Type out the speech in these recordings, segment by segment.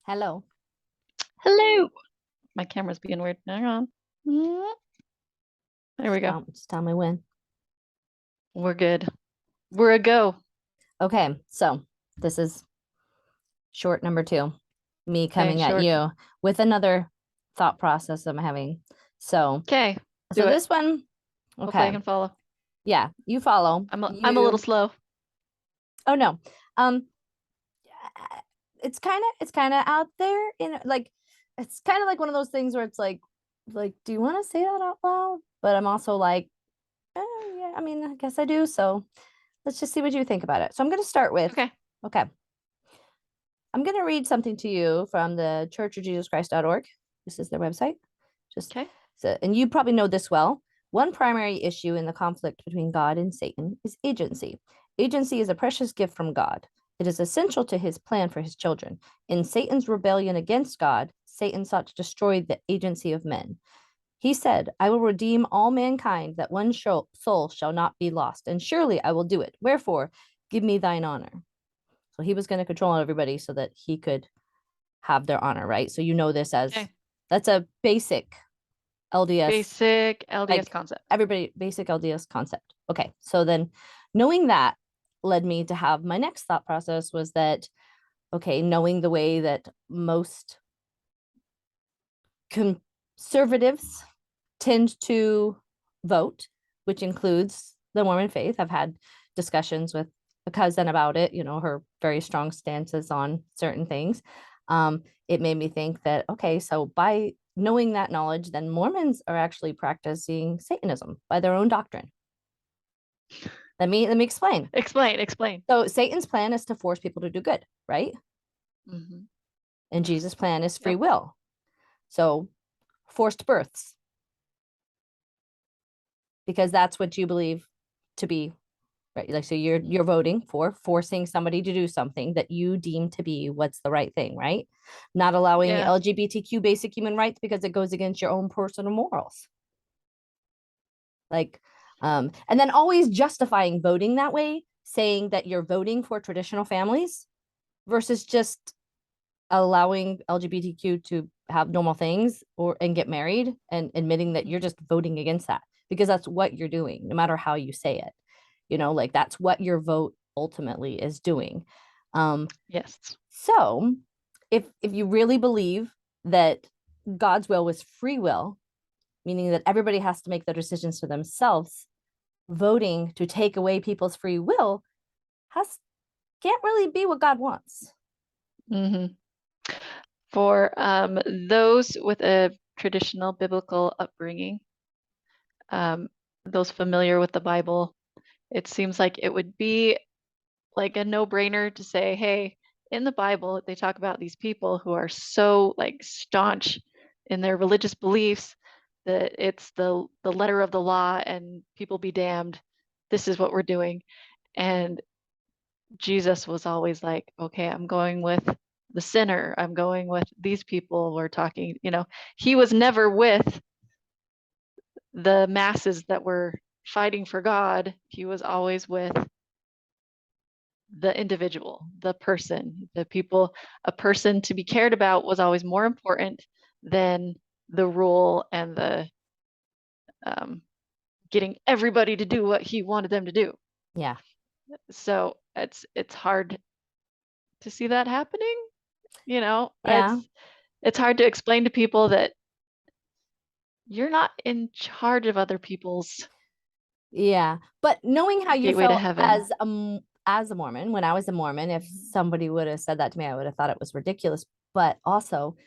Hello. Hello. My camera's being weird. Hang on. There we go. Just tell me when. We're good. We're a go. Okay, so this is short number 2. Me coming at short. you with another thought process I'm having. So Okay. This one. Hopefully I Okay. can follow. Yeah, you follow. I'm a little slow. Oh no. It's kind of out there like it's kind of like one of those things where it's like do you want to say that out loud? But I'm also like, yeah, I mean, I guess I do. So let's just see what you think about it. So I'm going to start with okay. I'm going to read something to you from the churchofjesuschrist.org. This is their website. And you probably know this well. One primary issue in the conflict between God and Satan is agency. Agency is a precious gift from God. It is essential to his plan for his children. In Satan's rebellion against God, Satan sought to destroy the agency of men. He said, I will redeem all mankind, that one soul shall not be lost, and surely I will do it. Wherefore, give me thine honor. So he was going to control everybody so that he could have their honor, right? So you know this as that's a basic LDS. Basic LDS concept. Everybody, basic LDS concept. Okay, so then knowing that led me to have my next thought process was that, okay, knowing the way that most conservatives tend to vote, which includes the Mormon faith. I've had discussions with a cousin about it, her very strong stances on certain things. It made me think that, okay, so by knowing that knowledge, then Mormons are actually practicing Satanism by their own doctrine. Let me explain. Explain. So Satan's plan is to force people to do good, right? Mm-hmm. And Jesus' plan is free will. So forced births. Because that's what you believe to be, right? Like, so you're voting for forcing somebody to do something that you deem to be what's the right thing, right? Not allowing LGBTQ basic human rights because it goes against your own personal morals. Like, and then always justifying voting that way, saying that you're voting for traditional families versus just allowing LGBTQ to have normal things and get married, and admitting that you're just voting against that because that's what you're doing, no matter how you say it. Like that's what your vote ultimately is doing. Yes. So if you really believe that God's will was free will, meaning that everybody has to make their decisions for themselves, voting to take away people's free will can't really be what God wants. Mm-hmm. For those with a traditional biblical upbringing, those familiar with the Bible, it seems like it would be like a no-brainer to say, hey, in the Bible, they talk about these people who are so like staunch in their religious beliefs that it's the letter of the law and people be damned. This is what we're doing. And Jesus was always like, okay, I'm going with the sinner. I'm going with these people. We're talking, he was never with the masses that were fighting for God. He was always with the individual, the person, the people. A person to be cared about was always more important than the rule and the getting everybody to do what he wanted them to do. Yeah. So it's hard to see that happening. It's hard to explain to people that you're not in charge of other people's. Yeah, but knowing how you felt as a Mormon, when I was a Mormon, if somebody would have said that to me, I would have thought it was ridiculous. But also,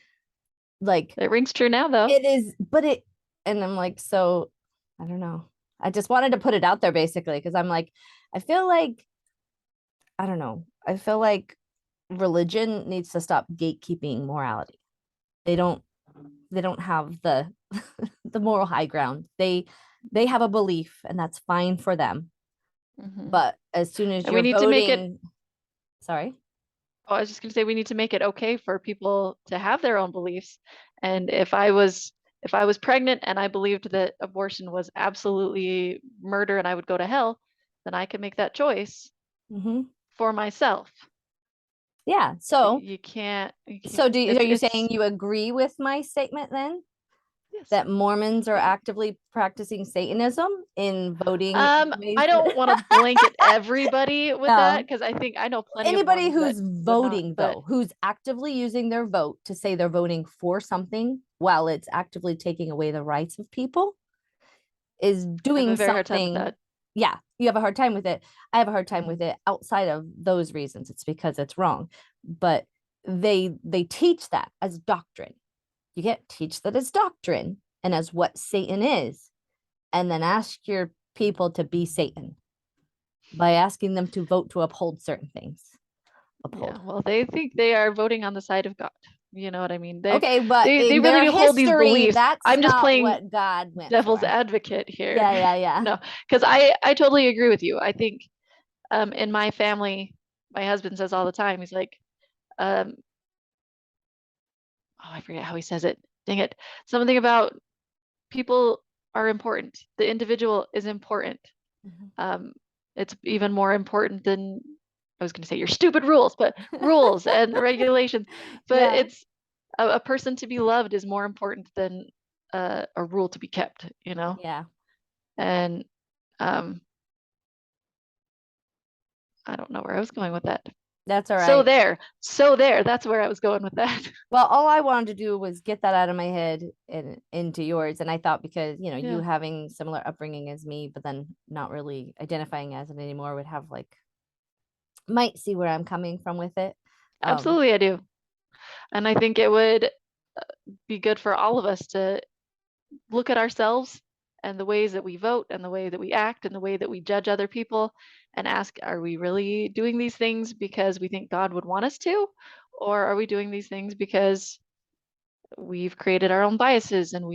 like, it rings true now, though. It is, and I'm like, so I don't know. I just wanted to put it out there basically because I'm like, I feel like, I don't know. I feel like religion needs to stop gatekeeping morality. They don't have the the moral high ground. They have a belief and that's fine for them. Mm-hmm. But as soon as you're voting, to make it, sorry. Oh, I was just going to say we need to make it okay for people to have their own beliefs. And if I was pregnant and I believed that abortion was absolutely murder and I would go to hell, then I could make that choice for myself. Yeah. So You can't, are you it's, saying you agree with my statement then? yes. That Mormons are actively practicing Satanism in voting in ways I that don't want to blanket everybody with that no. because I know plenty of Anybody Mormons that who's would not, voting but though, who's actively using their vote to say they're voting for something while it's actively taking away the rights of people is I have doing a very hard time with something. that. Yeah, you have a hard time with it. I have a hard time with it outside of those reasons. It's because it's wrong. But they teach that as doctrine. You get teach that as doctrine and as what Satan is, and then ask your people to be Satan by asking them to vote to uphold certain things. Yeah, Uphold. well, they think they are voting on the side of God. You know what I mean? Okay, but They in really their do hold these history, beliefs. that's I'm just not playing what God went devil's for. advocate here. Yeah, yeah, yeah. No, because I totally agree with you. I think in my family, my husband says all the time, he's like, um, oh, I forget how he says it. Dang it. Something about people are important. The individual is important. Mhm. Um, it's even more important than I was going to say your stupid rules, but rules and regulations. But Yeah, it's a person to be loved is more important than a rule to be kept, you know? yeah, And um, I don't know where I was going with that. that's all So right. there, so there. That's where I was going with that. Well, all I wanted to do was get that out of my head and into yours. And I thought because, you Yeah, having similar upbringing as me, but then not really identifying as it anymore would have like, might see where I'm coming from with it. absolutely, I do. And I think it would be good for all of us to look at ourselves and the ways that we vote and the way that we act and the way that we judge other people and ask, are we really doing these things because we think God would want us to? Or are we doing these things because we've created our own biases and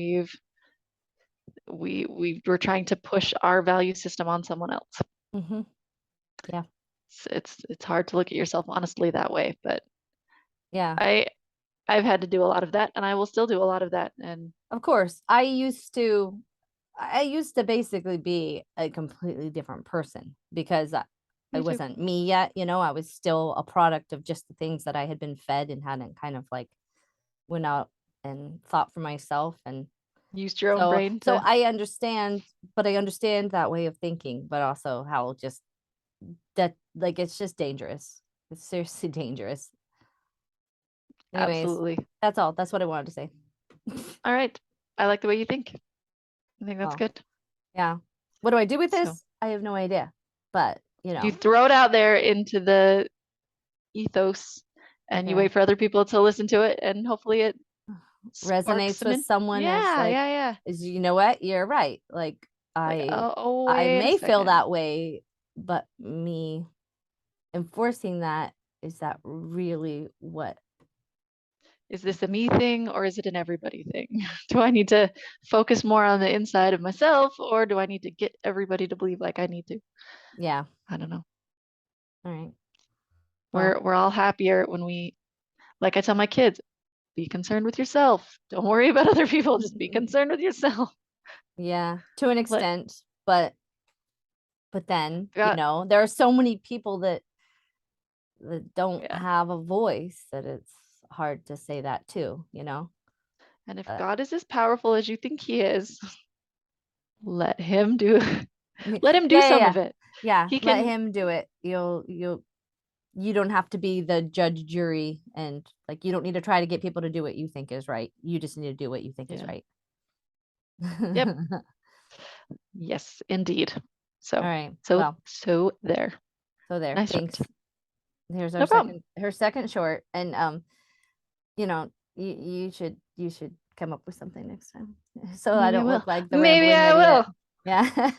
we're trying to push our value system on someone else? Hmm. Yeah, It's hard to look at yourself honestly that way, but yeah. I I've had to do a lot of that and I will still do a lot of that. And Of course, I used to basically be a completely different person because I me too. wasn't me yet, I was still a product of just the things that I had been fed and hadn't kind of like went out and thought for myself. And Used your own so brain so to I understand, but I understand that way of thinking, but also how just that like it's just dangerous. It's seriously dangerous. Anyways, absolutely. that's all. That's what I wanted to say. All right. I like the way you think. I think that's Well, good. yeah. What do I do with So this? I have no idea. But, you throw it out there into the ethos and you okay. wait for other people to listen to it and hopefully it sparks Resonates some with in. someone is Yeah, like, yeah, yeah. is you know what? You're right. Like Like, I oh, I wait a may feel second. that way, but me enforcing that, is that really what? Is this a me thing or is it an everybody thing? Do I need to focus more on the inside of myself or do I need to get everybody to believe like I need to? Yeah. I don't know. All right. Well, We're all happier when we, like I tell my kids, be concerned with yourself. Don't worry about other people. Just be concerned with yourself. yeah, to an Let extent, but then, God, there are so many people that don't yeah. have a voice that it's hard to say that too. And if Uh, God is as powerful as you think he is, let him do let him do yeah, yeah, some yeah. of it. Yeah, He let can, him do it. You don't have to be the judge jury and like you don't need to try to get people to do what you think is right. You just need to do what you think is yeah. right. Yep. All Yes, indeed. So, right. so, Well, so there. so there. Nice short. Thanks. Here's our No problem. second her second short. And you should come up with something next time. So I Maybe I don't will. look like the Maybe rambling I idiot. will. Yeah.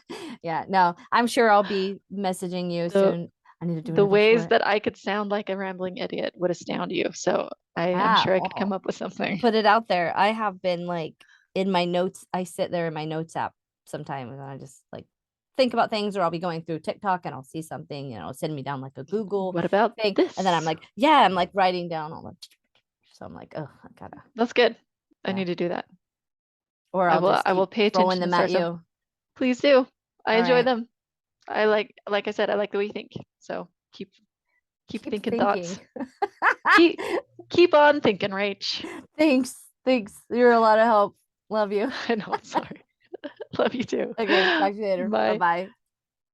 Yeah. No, I'm sure I'll be messaging you The soon. I need to do the another ways short. that I could sound like a rambling idiot would astound you. So I'm Yeah. sure I could come Well, up with something. put it out there. I have been like in my notes. I sit there in my notes app sometimes and I just like think about things, or I'll be going through TikTok and I'll see something, send me down like a Google What about thing. And then I'm this? like, yeah, I'm like writing down all the, so I'm like, oh, I gotta, That's good. I yeah. need to do that. Or I'll just I will keep pay throwing attention and them at start some. you. Please do. I All enjoy right. them. I like I said, I like the way you think. So Keep Keep thinking thinking. thoughts. Keep keep on thinking, Rach. Thanks. Thanks. You're a lot of help. Love you. I know, sorry. Love you too. Okay, talk to you later. Bye. Bye-bye.